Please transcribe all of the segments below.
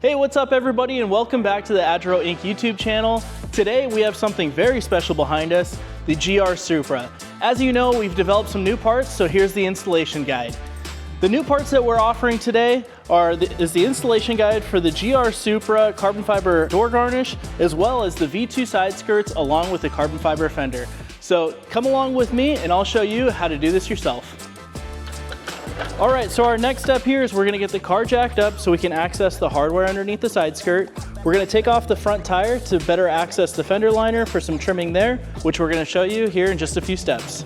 Hey, what's up everybody, and welcome back to the ADRO Inc. YouTube channel. Today we have something very special behind us, the GR Supra. As you know, we've developed some new parts, so here's the installation guide. The new parts that we're offering today is the installation guide for the GR Supra carbon fiber door garnish, as well as the V2 side skirts along with the carbon fiber fender. So come along with me and I'll show you how to do this yourself. All right, so our next step here is we're gonna get the car jacked up so we can access the hardware underneath the side skirt. We're gonna take off the front tire to better access the fender liner for some trimming there, which we're gonna show you here in just a few steps.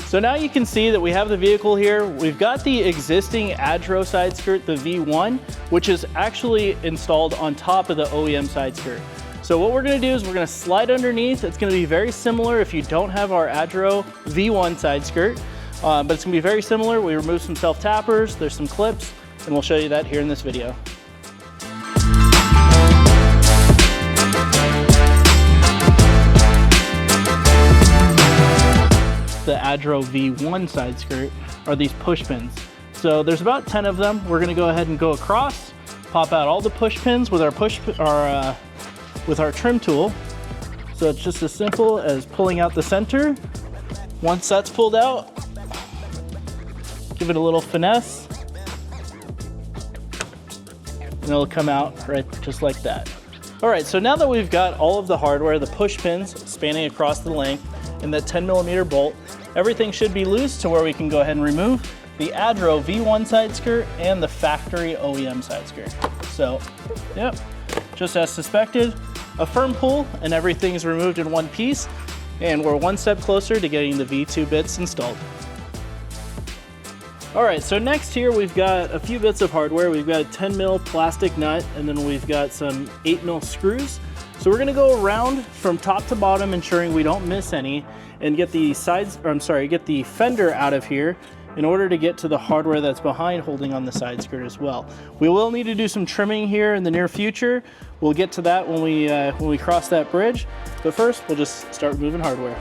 So now you can see that we have the vehicle here. We've got the existing ADRO side skirt, the V1, which is actually installed on top of the OEM side skirt. So what we're gonna do is we're gonna slide underneath. It's gonna be very similar if you don't have our ADRO V1 side skirt, but it's gonna be very similar. We remove some self-tappers, there's some clips, and we'll show you that here in this video. The ADRO V1 side skirt are these push pins. So there's about 10 of them. We're gonna go ahead and go across, pop out all the push pins with our trim tool. So it's just as simple as pulling out the center. Once that's pulled out, give it a little finesse, and it'll come out right just like that. All right, so now that we've got all of the hardware, the push pins spanning across the length, and that 10mm bolt, everything should be loose to where we can go ahead and remove the ADRO V1 side skirt and the factory OEM side skirt. So, yep, just as suspected, a firm pull and everything is removed in one piece, and we're one step closer to getting the V2 bits installed. All right, so next here we've got a few bits of hardware. We've got a 10mm plastic nut, and then we've got some 8mm screws. So we're gonna go around from top to bottom, ensuring we don't miss any, and get the get the fender out of here in order to get to the hardware that's behind holding on the side skirt as well. We will need to do some trimming here in the near future. We'll get to that when we cross that bridge. But first, we'll just start removing hardware.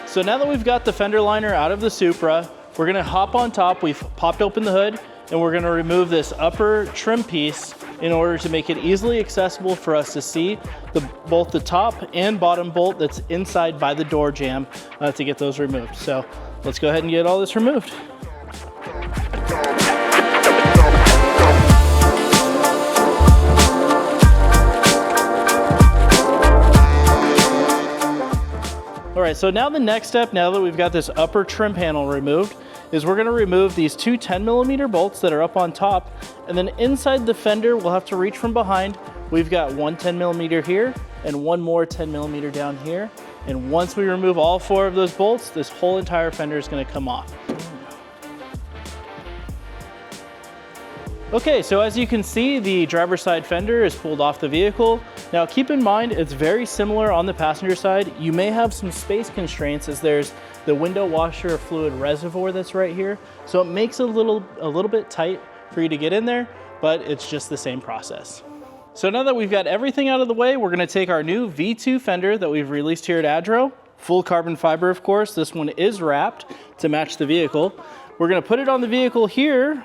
So now that we've got the fender liner out of the Supra, we're gonna hop on top. We've popped open the hood, and we're gonna remove this upper trim piece in order to make it easily accessible for us to see both the top and bottom bolt that's inside by the door jamb to get those removed. So let's go ahead and get all this removed. All right, so now the next step, now that we've got this upper trim panel removed, is we're gonna remove these two 10mm bolts that are up on top, and then inside the fender, we'll have to reach from behind. We've got one 10mm here and one more 10mm down here. And once we remove all four of those bolts, this whole entire fender is gonna come off. Okay, so as you can see, the driver's side fender is pulled off the vehicle. Now keep in mind, it's very similar on the passenger side. You may have some space constraints as there's the window washer fluid reservoir that's right here. So it makes it a little bit tight for you to get in there, but it's just the same process. So now that we've got everything out of the way, we're gonna take our new V2 fender that we've released here at ADRO. Full carbon fiber, of course. This one is wrapped to match the vehicle. We're gonna put it on the vehicle here.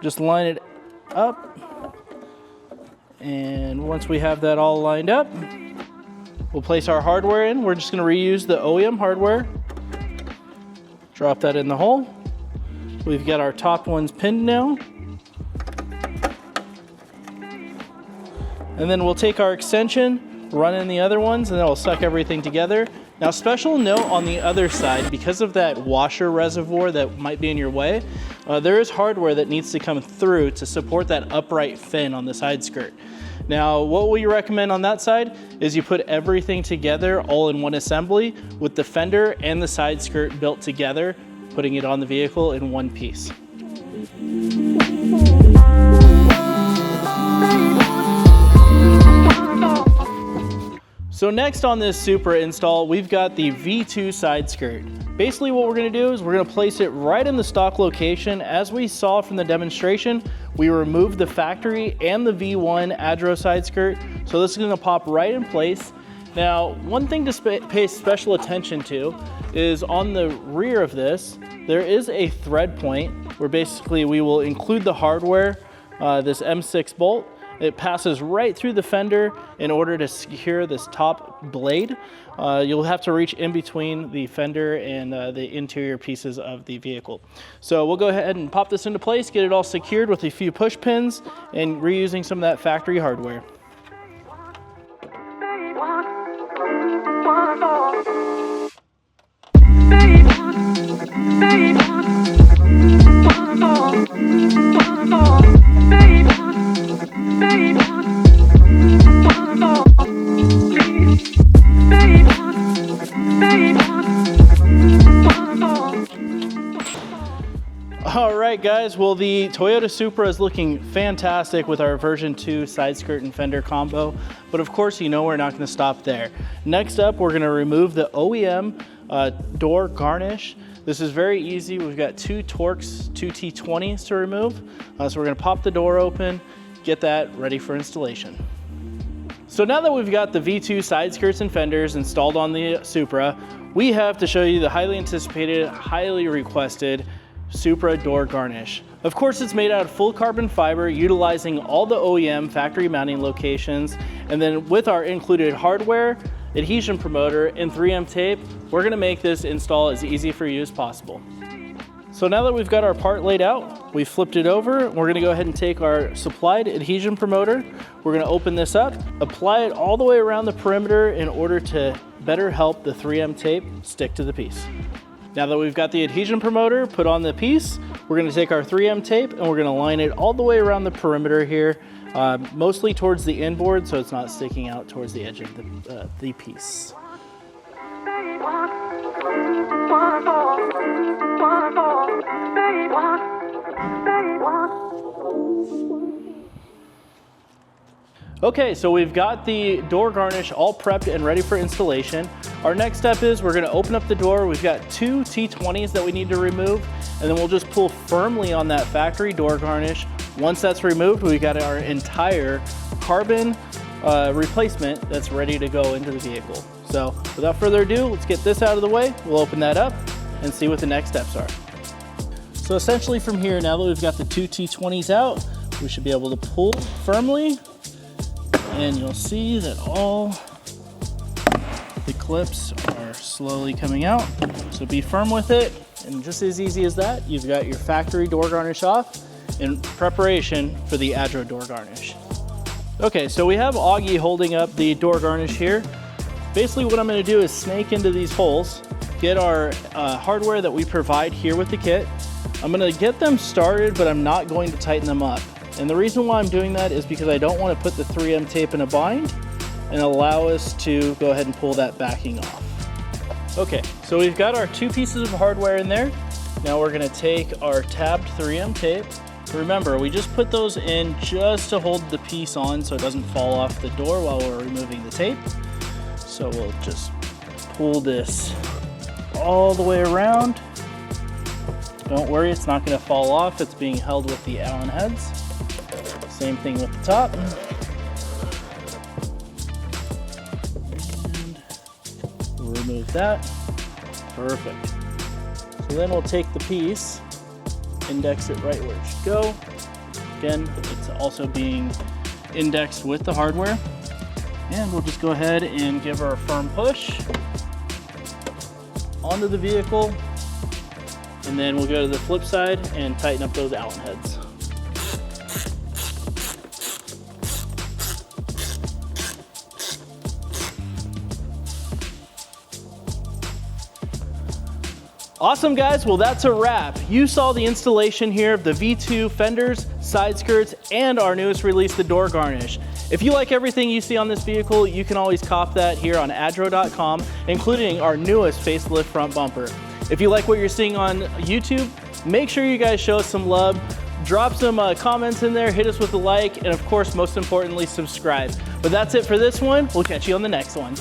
Just line it up, and once we have that all lined up, we'll place our hardware in. We're just going to reuse the OEM hardware. Drop that in the hole. We've got our top ones pinned now. And then we'll take our extension, run in the other ones, and then we'll suck everything together. Now, special note on the other side, because of that washer reservoir that might be in your way, there is hardware that needs to come through to support that upright fin on the side skirt. Now, what we recommend on that side is you put everything together all in one assembly with the fender and the side skirt built together, putting it on the vehicle in one piece. So next on this Supra install, we've got the V2 side skirt. Basically what we're gonna do is we're gonna place it right in the stock location. As we saw from the demonstration, we removed the factory and the V1 ADRO side skirt. So this is gonna pop right in place. Now, one thing to pay special attention to is on the rear of this, there is a thread point where basically we will include the hardware, this M6 bolt. It passes right through the fender in order to secure this top blade. You'll have to reach in between the fender and the interior pieces of the vehicle. So we'll go ahead and pop this into place, get it all secured with a few push pins and reusing some of that factory hardware. All right, guys, well, the Toyota Supra is looking fantastic with our version 2 side skirt and fender combo, but of course, you know we're not gonna stop there. Next up, we're gonna remove the OEM door garnish. This is very easy. We've got 2 Torx 2T20s to remove. So we're gonna pop the door open, get that ready for installation. So now that we've got the V2 side skirts and fenders installed on the Supra, we have to show you the highly anticipated, highly requested Supra door garnish. Of course, it's made out of full carbon fiber, utilizing all the OEM factory mounting locations. And then with our included hardware, adhesion promoter, and 3M tape, we're gonna make this install as easy for you as possible. So now that we've got our part laid out, we flipped it over, we're gonna go ahead and take our supplied adhesion promoter, we're gonna open this up, apply it all the way around the perimeter in order to better help the 3M tape stick to the piece. Now that we've got the adhesion promoter put on the piece, we're gonna take our 3M tape and we're gonna line it all the way around the perimeter here, mostly towards the inboard so it's not sticking out towards the edge of the piece. Okay, so we've got the door garnish all prepped and ready for installation. Our next step is we're gonna open up the door. We've got 2 T20s that we need to remove, and then we'll just pull firmly on that factory door garnish. Once that's removed, we've got our entire carbon replacement that's ready to go into the vehicle. So without further ado, let's get this out of the way. We'll open that up and see what the next steps are. So essentially from here, now that we've got the 2 T20s out, we should be able to pull firmly, and you'll see that all the clips are slowly coming out. So be firm with it, and just as easy as that, you've got your factory door garnish off in preparation for the ADRO door garnish. Okay, so we have Augie holding up the door garnish here. Basically what I'm gonna do is snake into these holes, get our hardware that we provide here with the kit. I'm gonna get them started, but I'm not going to tighten them up. And the reason why I'm doing that is because I don't want to put the 3M tape in a bind and allow us to go ahead and pull that backing off. Okay, so we've got our 2 pieces of hardware in there. Now we're gonna take our tabbed 3M tape. Remember, we just put those in just to hold the piece on so it doesn't fall off the door while we're removing the tape. So we'll just pull this all the way around. Don't worry, it's not gonna fall off. It's being held with the Allen heads. Same thing with the top. And we'll remove that. Perfect. So then we'll take the piece, index it right where it should go. Again, it's also being indexed with the hardware. And we'll just go ahead and give her a firm push onto the vehicle. And then we'll go to the flip side and tighten up those Allen heads. Awesome, guys, well, that's a wrap. You saw the installation here of the V2 fenders, side skirts, and our newest release, the door garnish. If you like everything you see on this vehicle, you can always cop that here on ADRO.com, including our newest facelift front bumper. If you like what you're seeing on YouTube, make sure you guys show us some love, drop some comments in there, hit us with a like, and of course, most importantly, subscribe. But that's it for this one. We'll catch you on the next one.